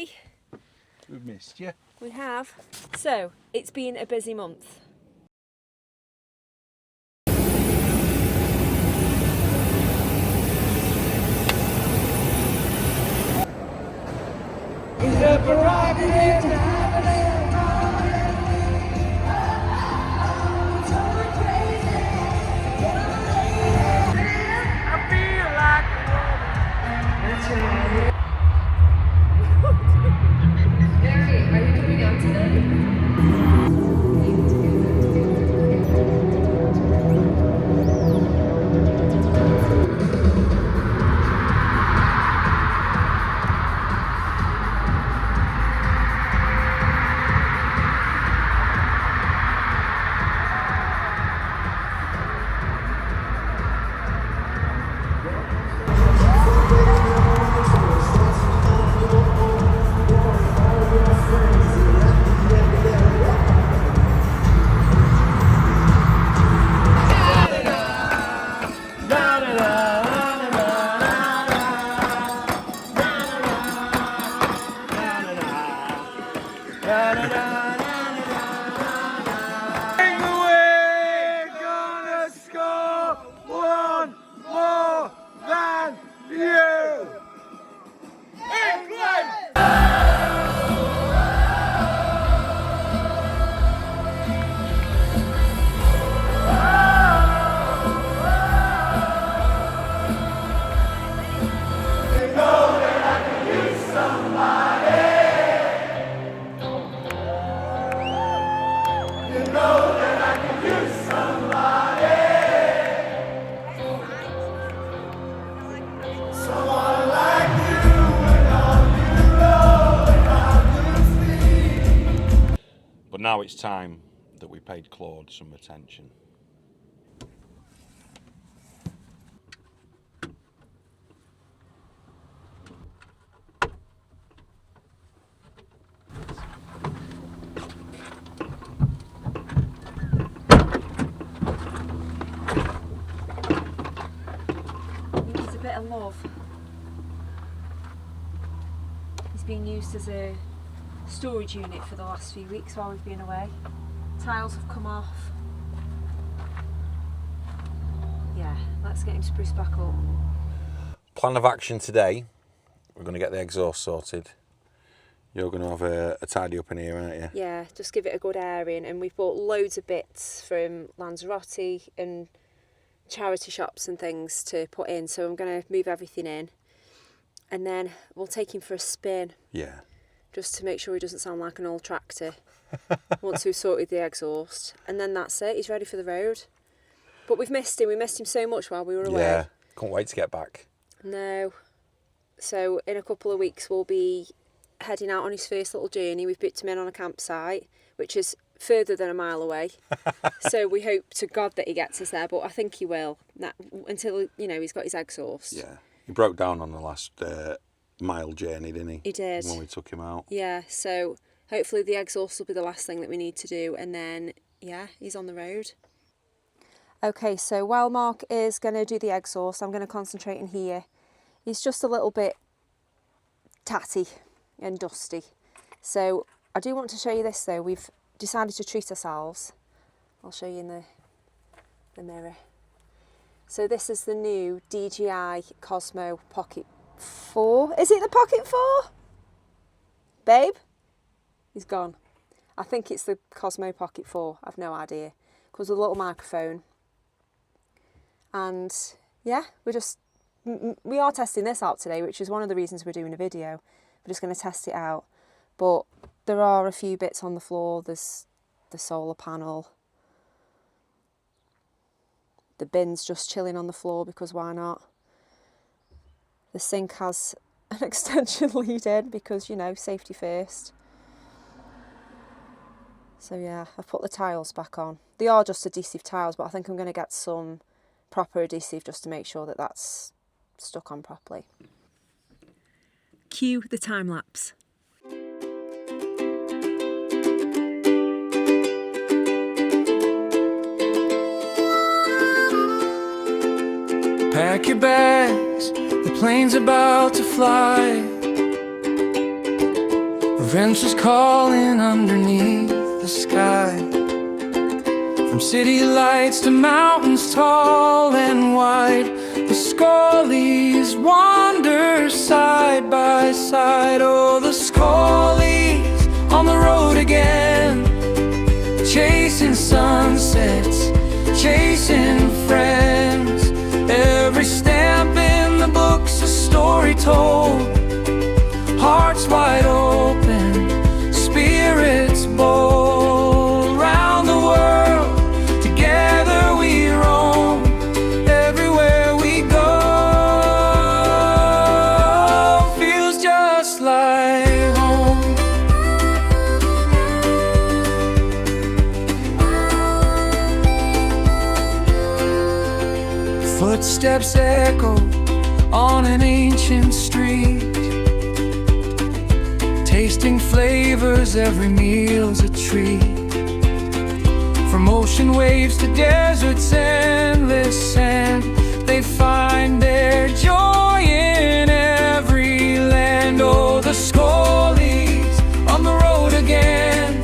Hi. We've missed you. We have. So, it's been a busy month. But now it's time that we paid Claude some attention. He needs a bit of love. He's been used as a storage unit for the last few weeks while we've been away. Tiles have come off. Yeah, let's get him spruced back up. Plan of action today, we're going to get the exhaust sorted. You're going to have a tidy up in here, aren't you? Yeah, just give it a good airing, and we've bought loads of bits from Lanzarote and charity shops and things to put in, so I'm going to move everything in and then we'll take him for a spin. Yeah. Just to make sure he doesn't sound like an old tractor once we've sorted the exhaust. And then that's it, he's ready for the road. But we've missed him, we missed him so much while we were away. Yeah, can't wait to get back. No. So in a couple of weeks we'll be heading out on his first little journey. We've booked him in on a campsite, which is further than a mile away. So we hope to God that he gets us there, but I think he will, until, you know, he's got his exhaust. Yeah, he broke down on the last mile journey, didn't he? He did. When we took him out. Yeah, so hopefully the exhaust will be the last thing that we need to do, and then, yeah, he's on the road. Okay, so while Mark is going to do the exhaust, I'm going to concentrate in here. He's just a little bit tatty and dusty. So I do want to show you this though. We've decided to treat ourselves. I'll show you in the mirror. So this is the new DJI Osmo Pocket 4. Is it the Pocket 4? Babe? He's gone. I think it's the Osmo Pocket 4. I've no idea. Comes with a little microphone. And yeah, we are testing this out today, which is one of the reasons we're doing a video. We're just going to test it out. But there are a few bits on the floor. There's the solar panel. The bin's just chilling on the floor because why not? The sink has an extension lead in because, you know, safety first. So yeah, I've put the tiles back on. They are just adhesive tiles, but I think I'm going to get some proper adhesive just to make sure that that's stuck on properly. Cue the time lapse. Pack your bags, the plane's about to fly. Adventure's calling underneath the sky. From city lights to mountains tall and wide, the Scholeys wander side by side. Oh, the Scholeys on the road again, chasing sunsets, chasing friends. Every stamp in the book's a story told. Hearts wide open, spirits bold. Round the world, together we roam. Everywhere we go, feels just like home. Footsteps echo on an ancient street, tasting flavors, every meal's a treat. From ocean waves to deserts endless sand, they find their joy in every land. Oh, the Scholeys on the road again,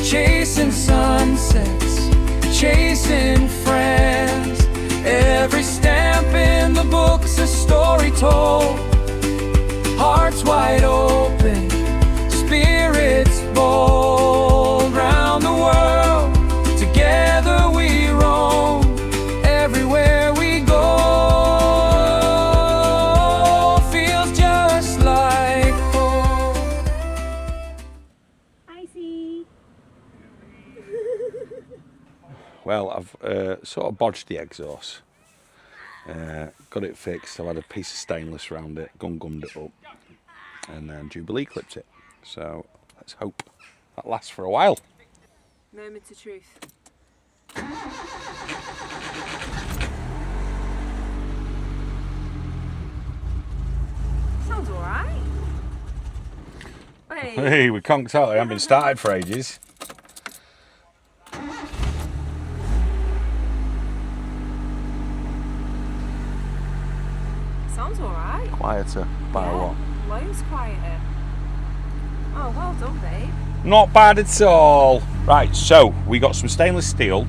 chasing sunsets, chasing friends. Every stamp in the book's a story told. Hearts wide open, spirits bold. Round the world, together we roam. Everywhere we go, feels just like home. Icy. Well, I've sort of bodged the exhaust. Got it fixed. I've had a piece of stainless around it, gummed it up, and then Jubilee clipped it. So let's hope that lasts for a while. Moment of truth. Sounds alright. Hey. Hey, we conked out. I haven't been started for ages. Sounds alright. Quieter by a lot. Loads quieter. Oh, well done, babe. Not bad at all. Right, so we got some stainless steel,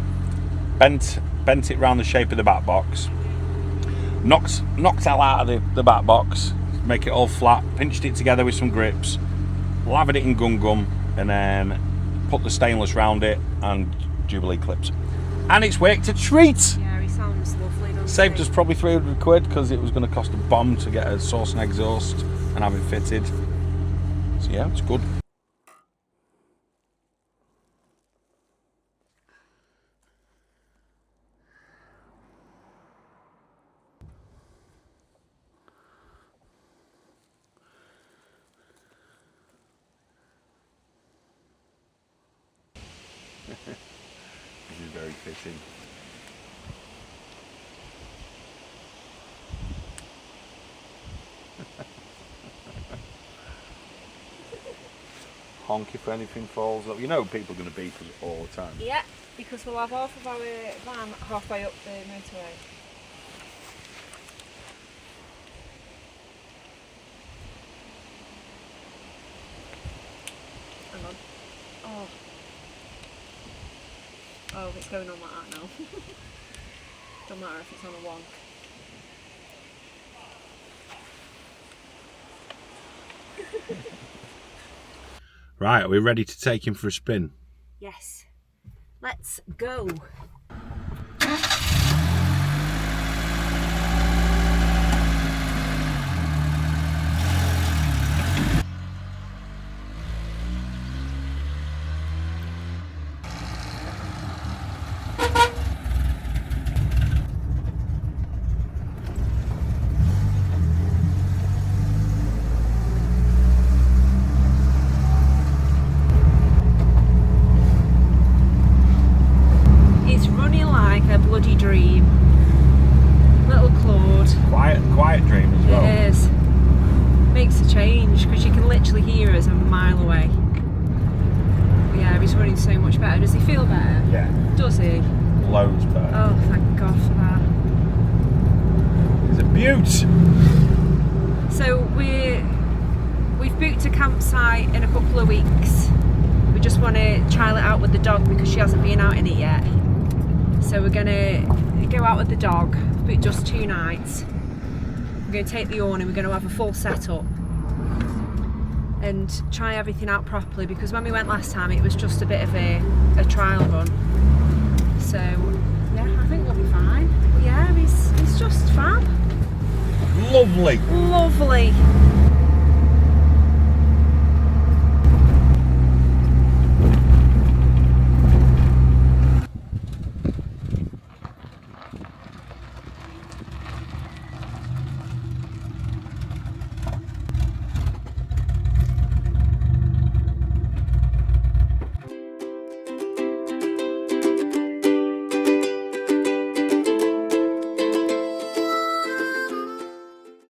bent it round the shape of the back box, knocked hell out of the back box, make it all flat, pinched it together with some grips, lathered it in gum, and then put the stainless round it and Jubilee clips. And it's worked a treat. Yeah, he sounds lovely, doesn't Saved he? us probably 300 quid because it was going to cost a bomb to get a source and exhaust and have it fitted. So yeah, it's good. This is very fitting. Honk if anything falls up. You know people are going to beep us all the time. Yeah, because we'll have half of our van halfway up the motorway. Hang on. Oh. Oh, it's going on like that now. Don't matter if it's on a wonk. Right, are we ready to take him for a spin? Yes. Let's go. It's running like a bloody dream. Little Claude. Quiet dream as well. It is. Makes a change because you can literally hear us a mile away. But yeah, he's running so much better. Does he feel better? Yeah, Does he? loads better. Oh, thank God for that. It's a beaut. So we've booked a campsite in a couple of weeks. We just want to trial it out with the dog because she hasn't been out in it yet. So we're gonna go out with the dog, but just 2 nights. We're gonna take the awning, we're gonna have a full setup and try everything out properly, because when we went last time it was just a bit of a trial run. So yeah, I think we'll be fine. But yeah, he's just fab. Lovely. Lovely.